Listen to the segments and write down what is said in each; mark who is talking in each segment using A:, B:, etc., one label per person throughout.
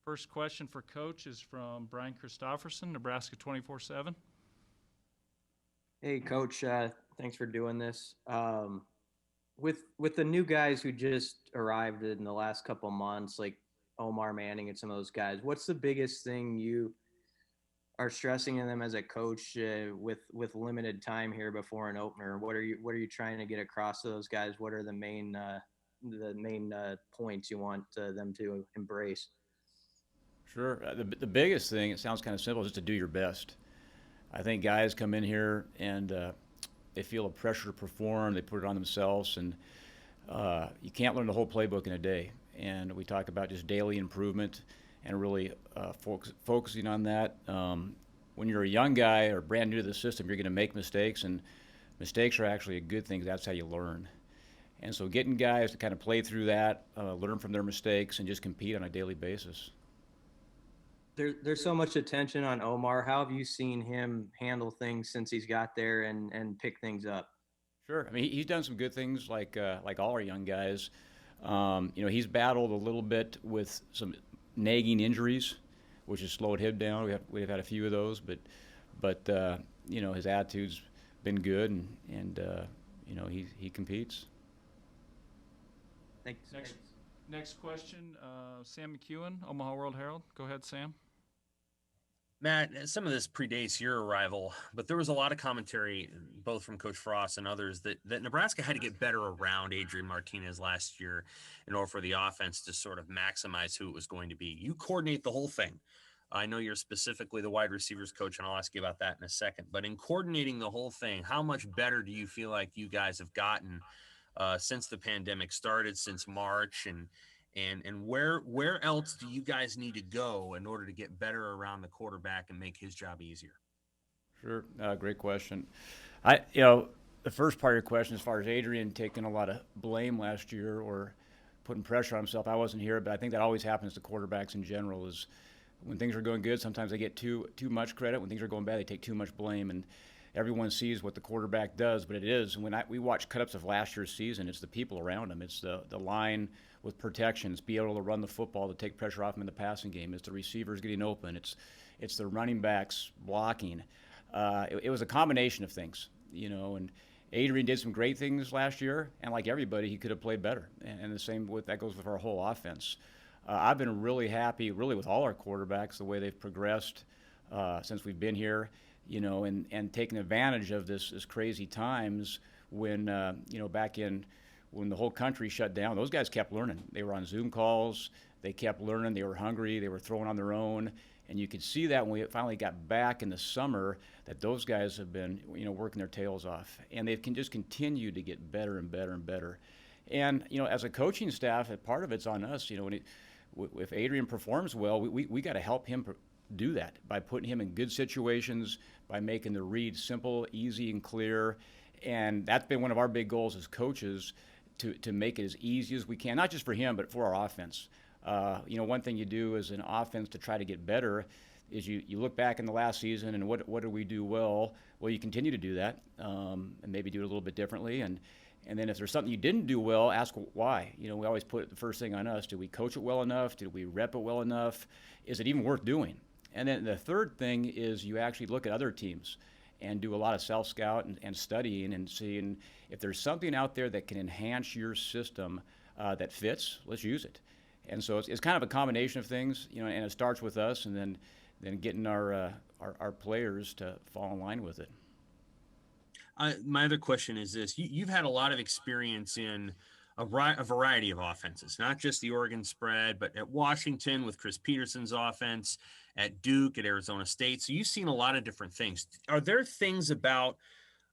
A: First question for Coach is from Brian Christopherson, Nebraska 24/7.
B: Hey, Coach. Thanks for doing this. With the new guys who just arrived in the last couple months, like Omar Manning and some of those guys, what's the biggest thing you are stressing in them as a coach with limited time here before an opener? What are you trying to get across to those guys? What are the main points you want them to embrace?
C: Sure. The biggest thing, it sounds kind of simple, is just to do your best. I think guys come in here and they feel a pressure to perform. They put it on themselves, and you can't learn the whole playbook in a day. And we talk about just daily improvement and really focusing on that. When you're a young guy or brand new to the system, you're going to make mistakes, and mistakes are actually a good thing. That's how you learn. And so getting guys to kind of play through that, learn from their mistakes, and just compete on a daily basis.
B: There's so much attention on Omar. How have you seen him handle things since he's got there and pick things up?
C: Sure. I mean, he's done some good things like all our young guys. He's battled a little bit with some nagging injuries, which has slowed him down. We've had a few of those, but his attitude's been good, and he competes.
B: Thanks.
A: Next question, Sam McEwen, Omaha World Herald. Go ahead, Sam.
D: Matt, some of this predates your arrival, but there was a lot of commentary, both from Coach Frost and others, that Nebraska had to get better around Adrian Martinez last year in order for the offense to sort of maximize who it was going to be. You coordinate the whole thing. I know you're specifically the wide receivers coach, and I'll ask you about that in a second. But in coordinating the whole thing, how much better do you feel like you guys have gotten since the pandemic started, since March, and where else do you guys need to go in order to get better around the quarterback and make his job easier?
C: Sure. Great question. The first part of your question, as far as Adrian taking a lot of blame last year or putting pressure on himself, I wasn't here, but I think that always happens to quarterbacks in general. Is when things are going good, sometimes they get too much credit. When things are going bad, they take too much blame, and everyone sees what the quarterback does, but it is we watch cut-ups of last year's season. It's the people around him. It's the line with protections, be able to run the football to take pressure off him in the passing game. It's the receivers getting open. It's the running backs blocking. It was a combination of things, and Adrian did some great things last year, and like everybody, he could have played better. And the same that goes with our whole offense. I've been really happy, really, with all our quarterbacks, the way they've progressed since we've been here, and taking advantage of this crazy times when, back in when the whole country shut down, those guys kept learning. They were on Zoom calls. They kept learning. They were hungry. They were throwing on their own. And you could see that when we finally got back in the summer, that those guys have been, working their tails off. And they can just continue to get better and better and better. And, as a coaching staff, part of it's on us. If Adrian performs well, we got to help him do that by putting him in good situations, by making the reads simple, easy, and clear. And that's been one of our big goals as coaches, to make it as easy as we can, not just for him, but for our offense. One thing you do as an offense to try to get better is you look back in the last season and what did we do well? Well, you continue to do that, and maybe do it a little bit differently. And then if there's something you didn't do well, ask why. We always put the first thing on us. Did we coach it well enough? Did we rep it well enough? Is it even worth doing? And then the third thing is you actually look at other teams and do a lot of self-scout and studying and seeing if there's something out there that can enhance your system that fits, let's use it. And so it's kind of a combination of things, and it starts with us, and then getting our players to fall in line with it.
D: My other question is this. You've had a lot of experience in a variety of offenses, not just the Oregon spread, but at Washington with Chris Peterson's offense, at Duke, at Arizona State. So you've seen a lot of different things. Are there things about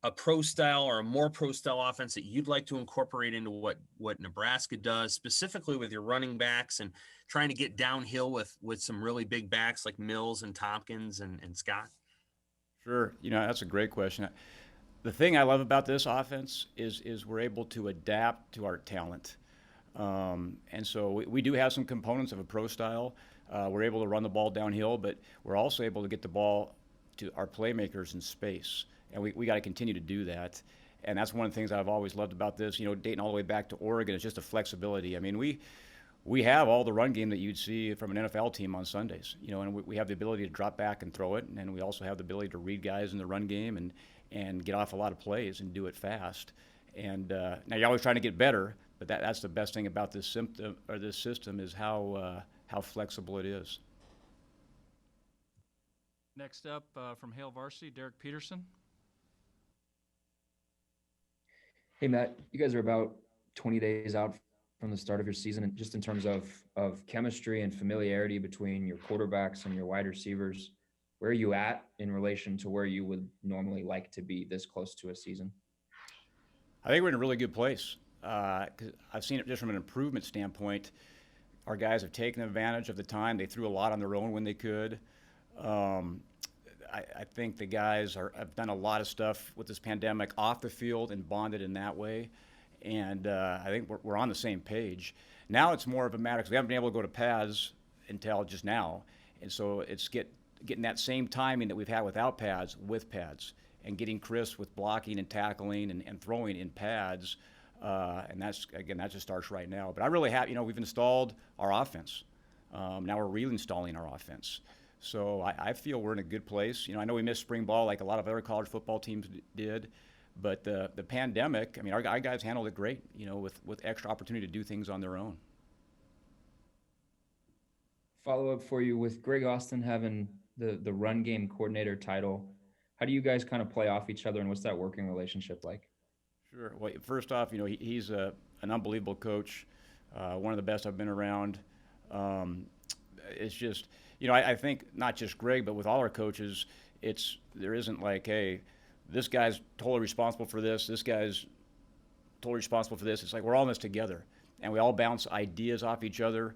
D: a pro style or a more pro style offense that you'd like to incorporate into what Nebraska does, specifically with your running backs and trying to get downhill with some really big backs like Mills and Tompkins and Scott?
C: Sure. That's a great question. The thing I love about this offense is we're able to adapt to our talent. And so we do have some components of a pro style. We're able to run the ball downhill, but we're also able to get the ball to our playmakers in space. And we got to continue to do that. And that's one of the things I've always loved about this. Dating all the way back to Oregon is just the flexibility. I mean, we have all the run game that you'd see from an NFL team on Sundays, and we have the ability to drop back and throw it, and we also have the ability to read guys in the run game and get off a lot of plays and do it fast. And now you're always trying to get better, but that's the best thing about this system is how flexible it is.
A: Next up from Hale Varsity, Derek Peterson.
E: Hey, Matt, you guys are about 20 days out from the start of your season, and just in terms of chemistry and familiarity between your quarterbacks and your wide receivers, where are you at in relation to where you would normally like to be this close to a season?
C: I think we're in a really good place. 'Cause I've seen it just from an improvement standpoint. Our guys have taken advantage of the time. They threw a lot on their own when they could. I think the guys have done a lot of stuff with this pandemic off the field and bonded in that way. And I think we're on the same page. Now it's more of a matter, because we haven't been able to go to pads until just now. And so it's getting that same timing that we've had without pads with pads, and getting crisp with blocking and tackling and throwing in pads. And that just starts right now. But I really have, we've installed our offense. Now we're reinstalling our offense. So I feel we're in a good place. I know we missed spring ball like a lot of other college football teams did, but the pandemic, our guys handled it great, with extra opportunity to do things on their own.
E: Follow up for you, with Greg Austin having the run game coordinator title, how do you guys kind of play off each other, and what's that working relationship like?
C: Sure. Well, first off, he's an unbelievable coach, one of the best I've been around. It's just, I think not just Greg, but with all our coaches, there isn't like, hey, this guy's totally responsible for this guy's totally responsible for this. It's like we're all in this together, and we all bounce ideas off each other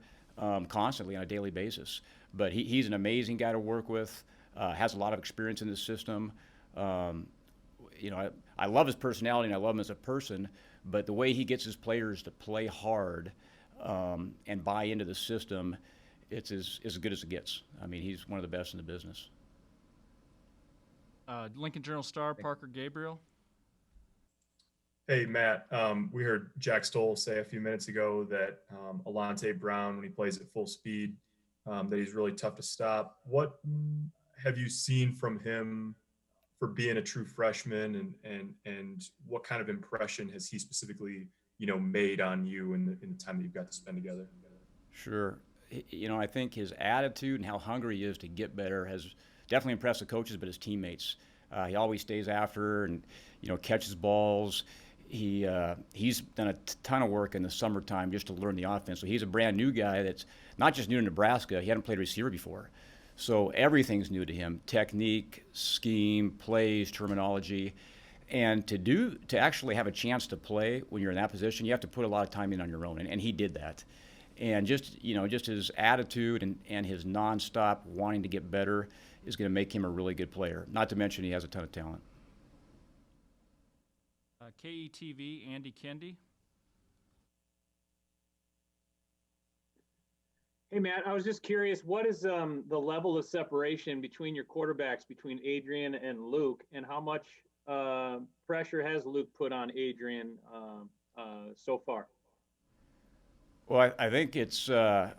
C: constantly on a daily basis. But he's an amazing guy to work with, has a lot of experience in this system. I love his personality and I love him as a person, but the way he gets his players to play hard and buy into the system, it's as good as it gets. He's one of the best in the business.
A: Lincoln Journal-Star, Parker Gabriel.
F: Hey, Matt, we heard Jack Stoll say a few minutes ago that Alante Brown, when he plays at full speed, that he's really tough to stop. What have you seen from him for being a true freshman, and what kind of impression has he specifically, made on you in the time that you've got to spend together?
C: Sure. I think his attitude and how hungry he is to get better has definitely impressed the coaches, but his teammates. He always stays after and, catches balls. He's done a ton of work in the summertime just to learn the offense. So he's a brand new guy that's not just new to Nebraska. He hadn't played receiver before. So everything's new to him: technique, scheme, plays, terminology. And to actually have a chance to play when you're in that position, you have to put a lot of time in on your own, and he did that. And just his attitude and his nonstop wanting to get better is going to make him a really good player. Not to mention he has a ton of talent.
A: KETV, Andy Kendi.
G: Hey, Matt, I was just curious, what is the level of separation between your quarterbacks, between Adrian and Luke, and how much pressure has Luke put on Adrian so far?
C: Well, I think it's, to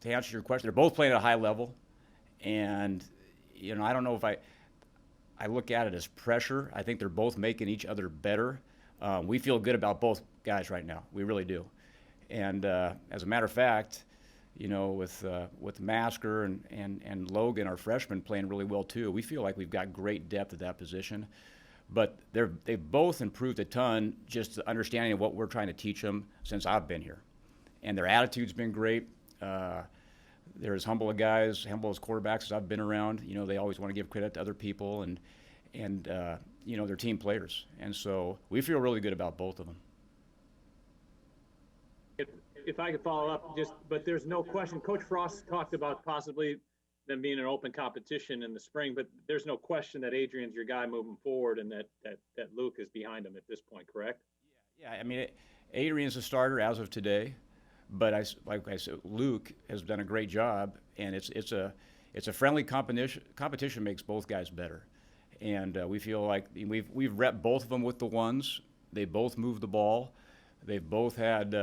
C: answer your question, they're both playing at a high level. And, I don't know if I look at it as pressure. I think they're both making each other better. We feel good about both guys right now. We really do. And as a matter of fact, with Masker and Logan, our freshmen, playing really well too, we feel like we've got great depth at that position. But they've both improved a ton, just the understanding of what we're trying to teach them since I've been here. And their attitude's been great. They're as humble as quarterbacks as I've been around. They always want to give credit to other people, and they're team players. And so we feel really good about both of them.
G: If I could follow up, but there's no question. Coach Frost talked about possibly them being an open competition in the spring, but there's no question that Adrian's your guy moving forward, and that Luke is behind him at this point, correct? Yeah.
C: Adrian's a starter as of today. But like I said, Luke has done a great job, and it's a friendly competition. Competition makes both guys better, and we feel like we've repped both of them with the ones. They both move the ball. They've both had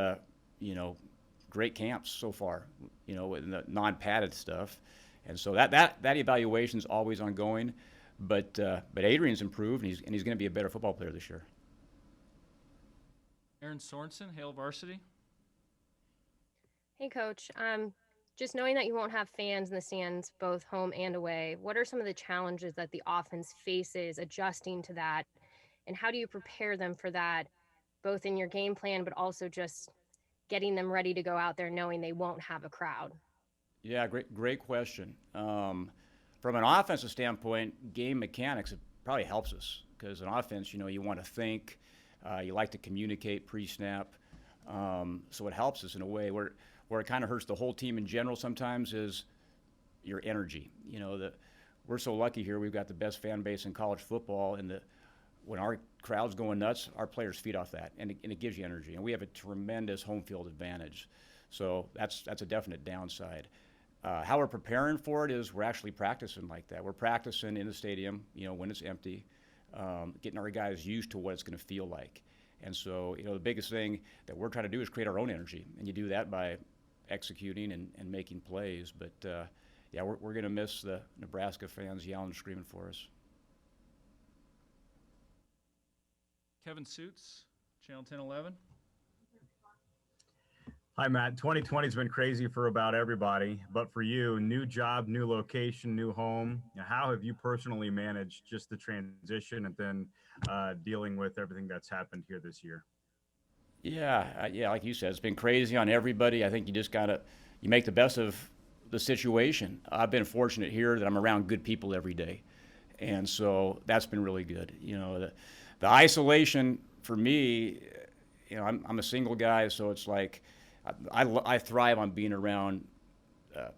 C: great camps so far, with the non-padded stuff. And so that evaluation is always ongoing. But Adrian's improved, and he's going to be a better football player this year.
A: Aaron Sorensen, Hale Varsity.
H: Hey, Coach. Just knowing that you won't have fans in the stands, both home and away, what are some of the challenges that the offense faces adjusting to that? And how do you prepare them for that, both in your game plan, but also just getting them ready to go out there knowing they won't have a crowd?
C: Yeah, great question. From an offensive standpoint, game mechanics, it probably helps us because in offense, you want to think, you like to communicate pre-snap, so it helps us in a way where it kind of hurts the whole team in general sometimes is your energy. We're so lucky here. We've got the best fan base in college football, and when our crowd's going nuts, our players feed off that, and it gives you energy. And we have a tremendous home field advantage, so that's a definite downside. How we're preparing for it is we're actually practicing like that. We're practicing in the stadium, when it's empty, getting our guys used to what it's going to feel like. And so, the biggest thing that we're trying to do is create our own energy, and you do that by executing and making plays. But yeah, we're going to miss the Nebraska fans yelling and screaming for us.
A: Kevin Suits, Channel 1011.
I: Hi, Matt. 2020 has been crazy for about everybody, but for you, new job, new location, new home. How have you personally managed just the transition and then dealing with everything that's happened here this year?
C: Yeah, like you said, it's been crazy on everybody. I think you just you make the best of the situation. I've been fortunate here that I'm around good people every day, and so that's been really good. The isolation for me, I'm a single guy, so it's like I thrive on being around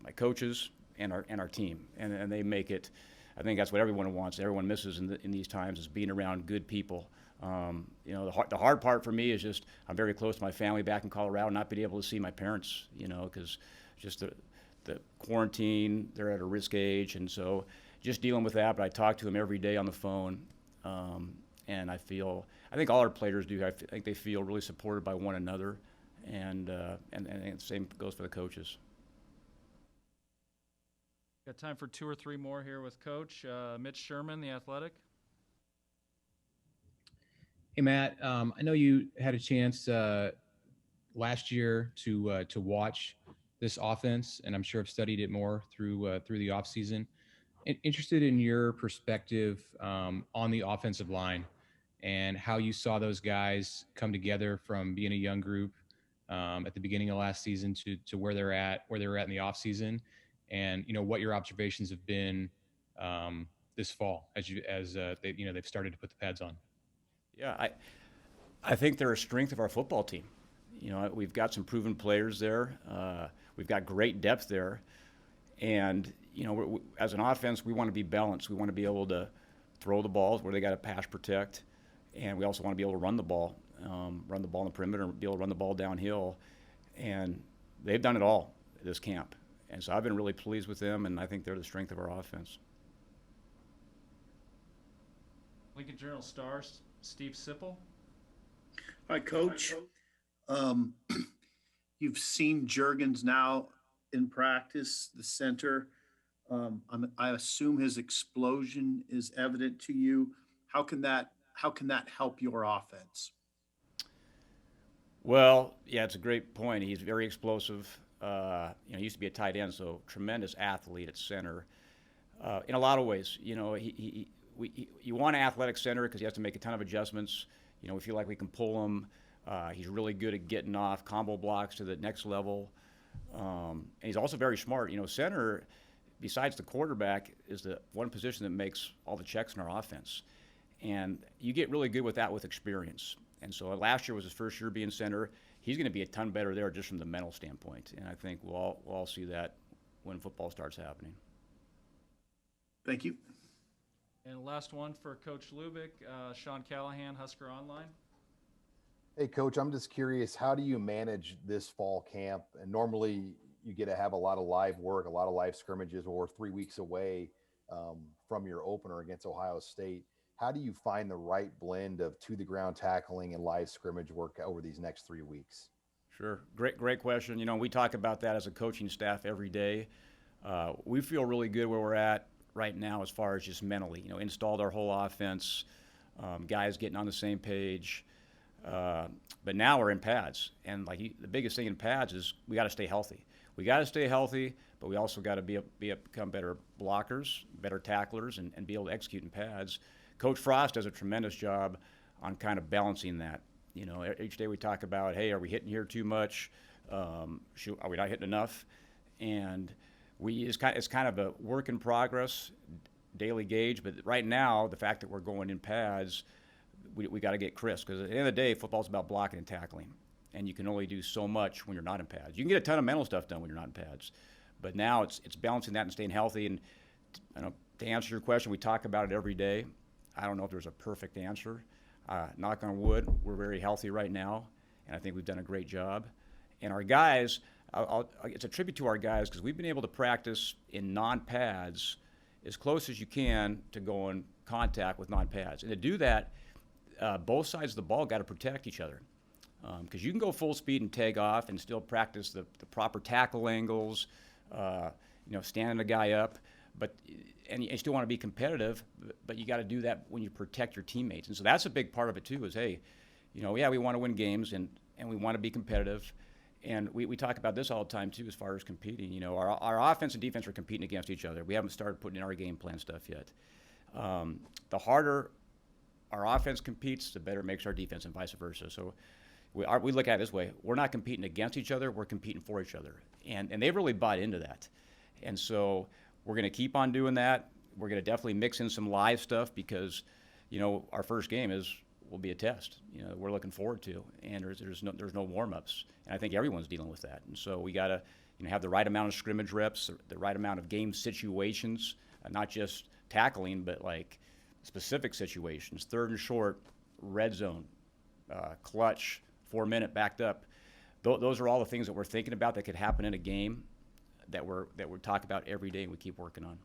C: my coaches and our team, and they make it. I think that's what everyone wants. Everyone misses in these times is being around good people. The hard part for me is just I'm very close to my family back in Colorado, not being able to see my parents, because just the quarantine, they're at a risk age, and so just dealing with that. But I talk to them every day on the phone, and I think all our players do. I think they feel really supported by one another, and the same goes for the coaches.
A: Got time for 2 or 3 more here with Coach. Mitch Sherman, The Athletic.
J: Hey, Matt. I know you had a chance last year to watch this offense, and I'm sure have studied it more through the offseason. Interested in your perspective on the offensive line and how you saw those guys come together from being a young group at the beginning of last season to where they were at in the offseason, and what your observations have been this fall as they've started to put the pads on.
C: Yeah, I think they're a strength of our football team. We've got some proven players there. We've got great depth there, and as an offense, we want to be balanced. We want to be able to throw the balls where they got to pass protect, and we also want to be able to run the ball in the perimeter, and be able to run the ball downhill. And they've done it all this camp, and so I've been really pleased with them, and I think they're the strength of our offense.
A: Lincoln Journal-Star, Steve Sipple.
K: Hi, Coach. You've seen Juergens now in practice, the center. I assume his explosion is evident to you. How can that help your offense?
C: Well, yeah, it's a great point. He's very explosive. He used to be a tight end, so tremendous athlete at center. In a lot of ways, you want an athletic center because he has to make a ton of adjustments. We feel like we can pull him. He's really good at getting off combo blocks to the next level. And he's also very smart. Center, besides the quarterback, is the one position that makes all the checks in our offense. And you get really good with that with experience. And so last year was his first year being center. He's going to be a ton better there just from the mental standpoint. And I think we'll all see that when football starts happening.
K: Thank you.
A: And last one for Coach Lubick, Sean Callahan, Husker Online.
L: Hey, Coach, I'm just curious, how do you manage this fall camp? And normally you get to have a lot of live work, a lot of live scrimmages, or 3 weeks away from your opener against Ohio State. How do you find the right blend of to-the-ground tackling and live scrimmage work over these next 3 weeks?
C: Sure. Great question. You know, we talk about that as a coaching staff every day. We feel really good where we're at right now as far as just mentally. You know, installed our whole offense, guys getting on the same page. But now we're in pads, and the biggest thing in pads is we got to stay healthy. We got to stay healthy, but we also got to become better blockers, better tacklers, and be able to execute in pads. Coach Frost does a tremendous job on kind of balancing that. You know, each day we talk about, hey, are we hitting here too much? Are we not hitting enough? And it's kind of a work in progress, daily gauge. But right now, the fact that we're going in pads, we got to get crisp, because at the end of the day, football's about blocking and tackling, and you can only do so much when you're not in pads. You can get a ton of mental stuff done when you're not in pads, but now it's balancing that and staying healthy. And to answer your question, we talk about it every day. I don't know if there's a perfect answer. Knock on wood, we're very healthy right now, and I think we've done a great job. And our guys, it's a tribute to our guys, because we've been able to practice in non-pads as close as you can to go in contact with non-pads. And to do that, both sides of the ball got to protect each other, because you can go full speed and take off and still practice the proper tackle angles, standing a guy up, and you still want to be competitive, but you got to do that when you protect your teammates. And so that's a big part of it too, is, hey, we want to win games, and we want to be competitive. And we talk about this all the time too, as far as competing. Our offense and defense are competing against each other. We haven't started putting in our game plan stuff yet. The harder our offense competes, the better it makes our defense, and vice versa. So we look at it this way: we're not competing against each other; we're competing for each other, and they've really bought into that. And so we're going to keep on doing that. We're going to definitely mix in some live stuff, because our first game will be a test. We're looking forward to, and there's no warm-ups, and I think everyone's dealing with that. And so we got to have the right amount of scrimmage reps, the right amount of game situations, not just tackling, but specific situations, 3rd and short, red zone, clutch, 4-minute backed up. Those are all the things that we're thinking about that could happen in a game that we talk about every day, and we keep working on.